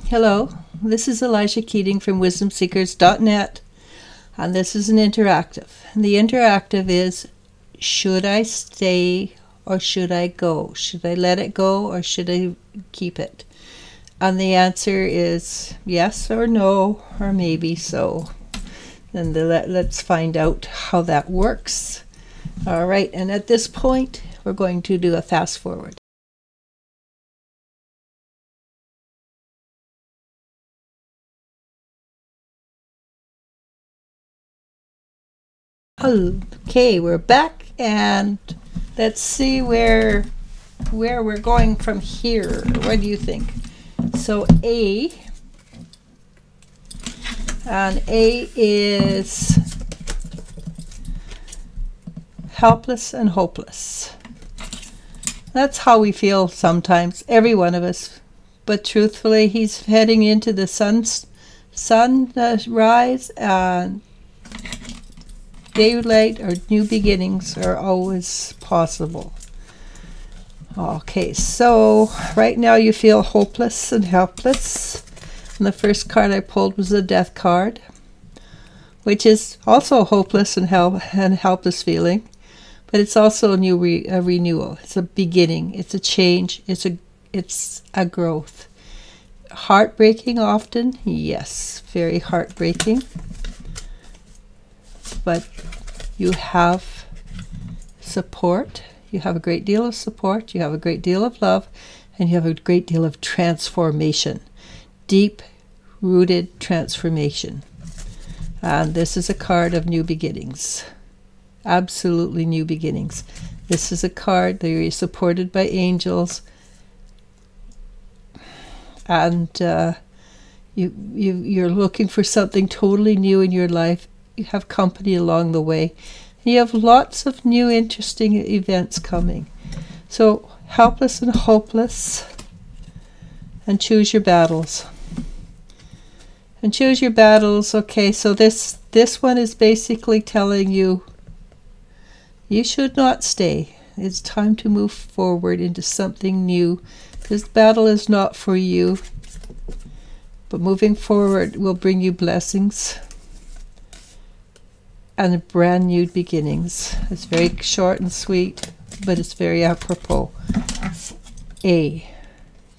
Hello, this is Elijah Keating from wisdomseekers.net, and this is an interactive. And the interactive is, should I stay or should I go? Should I let it go or should I keep it? And the answer is yes or no or maybe so. And let's find out how that works. All right, and at this point, we're going to do a fast forward. Okay, we're back, and let's see where we're going from here. What do you think? So A is helpless and hopeless. That's how we feel sometimes, every one of us. But truthfully, he's heading into the sunrise, and daylight or new beginnings are always possible. Okay, so right now you feel hopeless and helpless. And the first card I pulled was the Death card, which is also hopeless and helpless feeling, but it's also a renewal. It's a beginning. It's a change. It's a growth. Heartbreaking often, yes, very heartbreaking. But you have support, you have a great deal of support, you have a great deal of love, and you have a great deal of transformation, deep-rooted transformation. And this is a card of new beginnings, absolutely new beginnings. This is a card that you're supported by angels, and you're looking for something totally new in your life. You have company along the way. You have lots of new interesting events coming. So helpless and hopeless, and choose your battles. And choose your battles. Okay, so this one is basically telling you you should not stay. It's time to move forward into something new. This battle is not for you, but moving forward will bring you blessings and brand new beginnings. It's very short and sweet, but it's very apropos. A,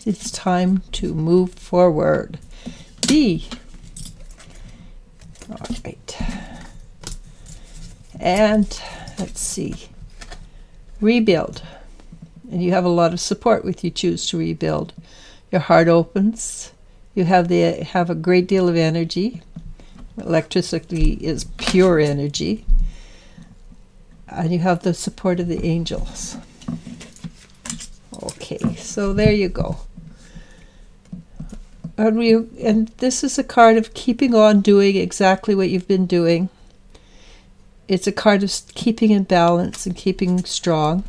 it's time to move forward. B, all right. And let's see, rebuild. And you have a lot of support with you choose to rebuild. Your heart opens. You have a great deal of energy. Electricity is pure energy, and you have the support of the angels. Okay, so there you go. And this is a card of keeping on doing exactly what you've been doing. It's a card of keeping in balance and keeping strong.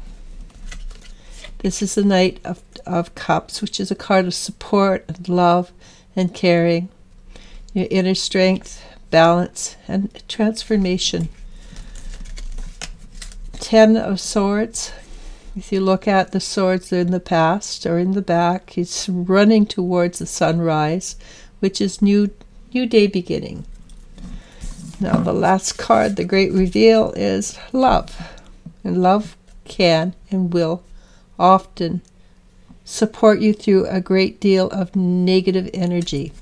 This is the Knight of Cups, which is a card of support and love and caring. Your inner strength, balance, and transformation. 10 of Swords. If you look at the swords, they're in the past or in the back. He's running towards the sunrise, which is new day beginning. Now the last card, the great reveal, is love. And love can and will often support you through a great deal of negative energy.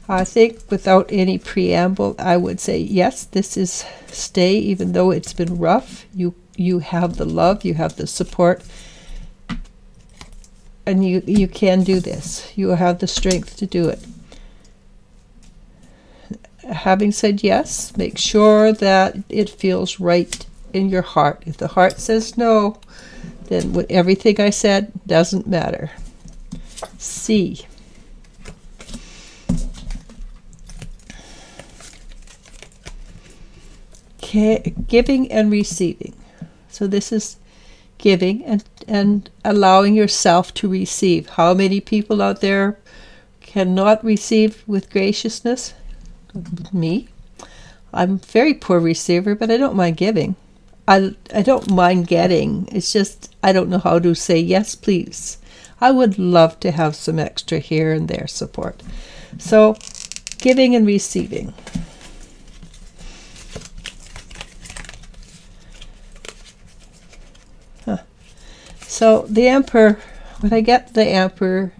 I think without any preamble, I would say, yes, this is stay, even though it's been rough. You have the love, you have the support, and you can do this. You have the strength to do it. Having said yes, make sure that it feels right in your heart. If the heart says no, then everything I said doesn't matter. C. Giving and receiving. So this is giving and allowing yourself to receive. How many people out there cannot receive with graciousness? Me. I'm a very poor receiver, but I don't mind giving. I don't mind getting. It's just I don't know how to say yes, please. I would love to have some extra here and there support. So giving and receiving. So the Emperor, when I get the Emperor,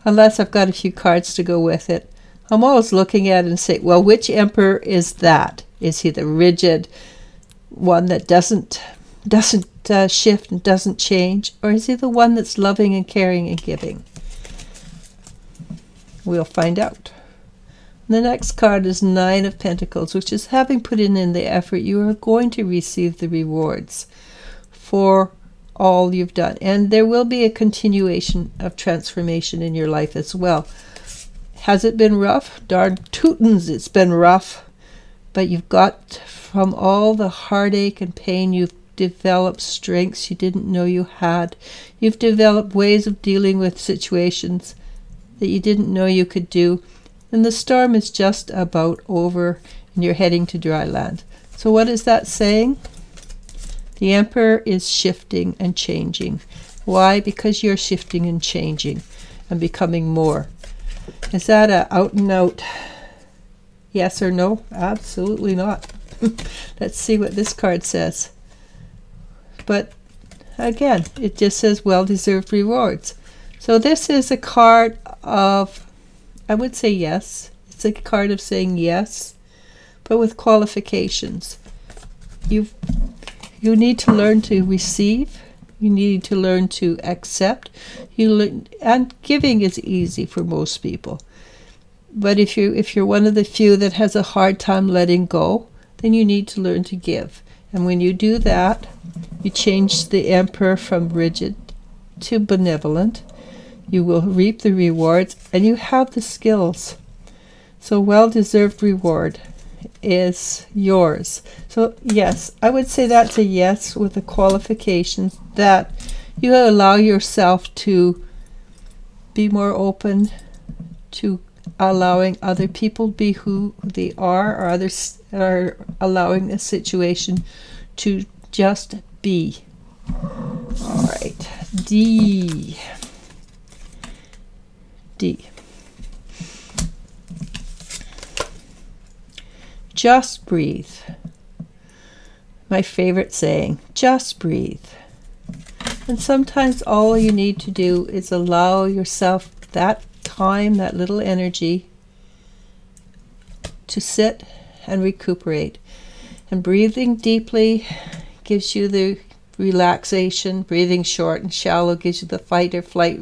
unless I've got a few cards to go with it, I'm always looking at it and say, well, which Emperor is that? Is he the rigid one that doesn't shift and doesn't change? Or is he the one that's loving and caring and giving? We'll find out. The next card is Nine of Pentacles, which is having put in the effort, you are going to receive the rewards for all you've done. And there will be a continuation of transformation in your life as well. Has it been rough? Darn tootins, it's been rough. But you've got, from all the heartache and pain, you've developed strengths you didn't know you had. You've developed ways of dealing with situations that you didn't know you could do. And the storm is just about over, and you're heading to dry land. So what is that saying? The Emperor is shifting and changing. Why? Because you're shifting and changing and becoming more. Is that a out and out yes or no? Absolutely not. Let's see what this card says. But again, it just says well-deserved rewards. So this is a card of, I would say yes. It's a card of saying yes, but with qualifications. You need to learn to receive. You need to learn to accept. And giving is easy for most people. But if you're one of the few that has a hard time letting go, then you need to learn to give. And when you do that, you change the Emperor from rigid to benevolent. You will reap the rewards, and you have the skills. So well-deserved reward is yours. So yes, I would say that's a yes with the qualifications that you allow yourself to be more open to allowing other people to be who they are, or others are allowing a situation to just be. All right, D. Just breathe. My favorite saying, just breathe. And sometimes all you need to do is allow yourself that time, that little energy to sit and recuperate. And breathing deeply gives you the relaxation. Breathing short and shallow gives you the fight or flight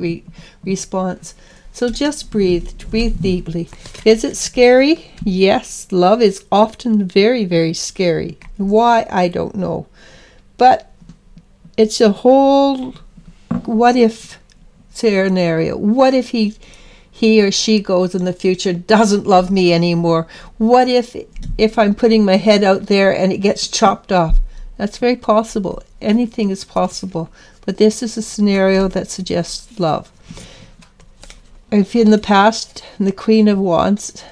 response. So just breathe deeply. Is it scary? Yes, love is often very, very scary. Why? I don't know. But it's a whole what if scenario. What if he or she goes in the future, doesn't love me anymore? What if I'm putting my head out there and it gets chopped off? That's very possible. Anything is possible. But this is a scenario that suggests love. If in the past, the Queen of Wands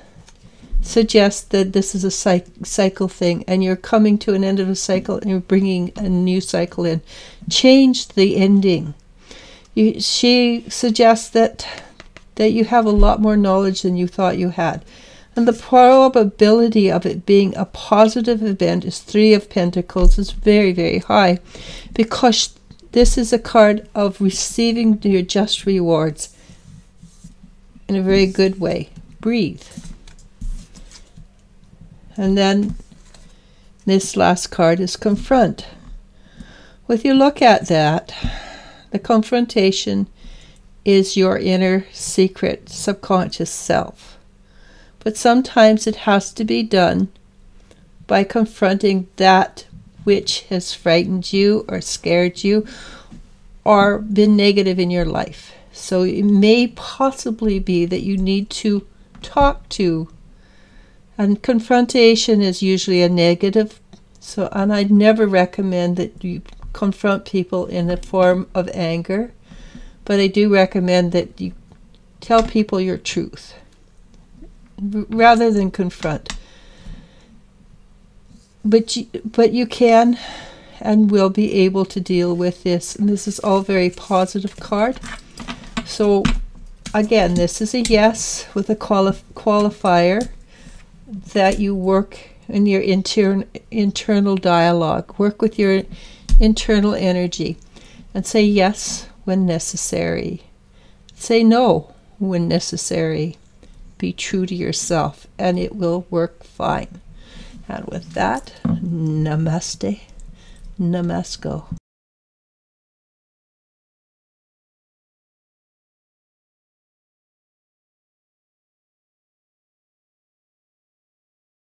suggests that this is a cycle thing, and you're coming to an end of a cycle and you're bringing a new cycle in. Change the ending. She suggests that you have a lot more knowledge than you thought you had. And the probability of it being a positive event is Three of Pentacles is very, very high, because this is a card of receiving your just rewards in a very good way. Breathe. And then this last card is Confront. If you look at that, the confrontation is your inner secret subconscious self. But sometimes it has to be done by confronting that which has frightened you or scared you or been negative in your life. So it may possibly be that you need to talk to. And confrontation is usually a negative. And I'd never recommend that you confront people in a form of anger. But I do recommend that you tell people your truth rather than confront. But you can and will be able to deal with this. And this is all very positive card. So again, this is a yes with a qualifier that you work in your internal dialogue. Work with your internal energy and say yes when necessary. Say no when necessary. Be true to yourself and it will work fine. And with that, namaste, namasko.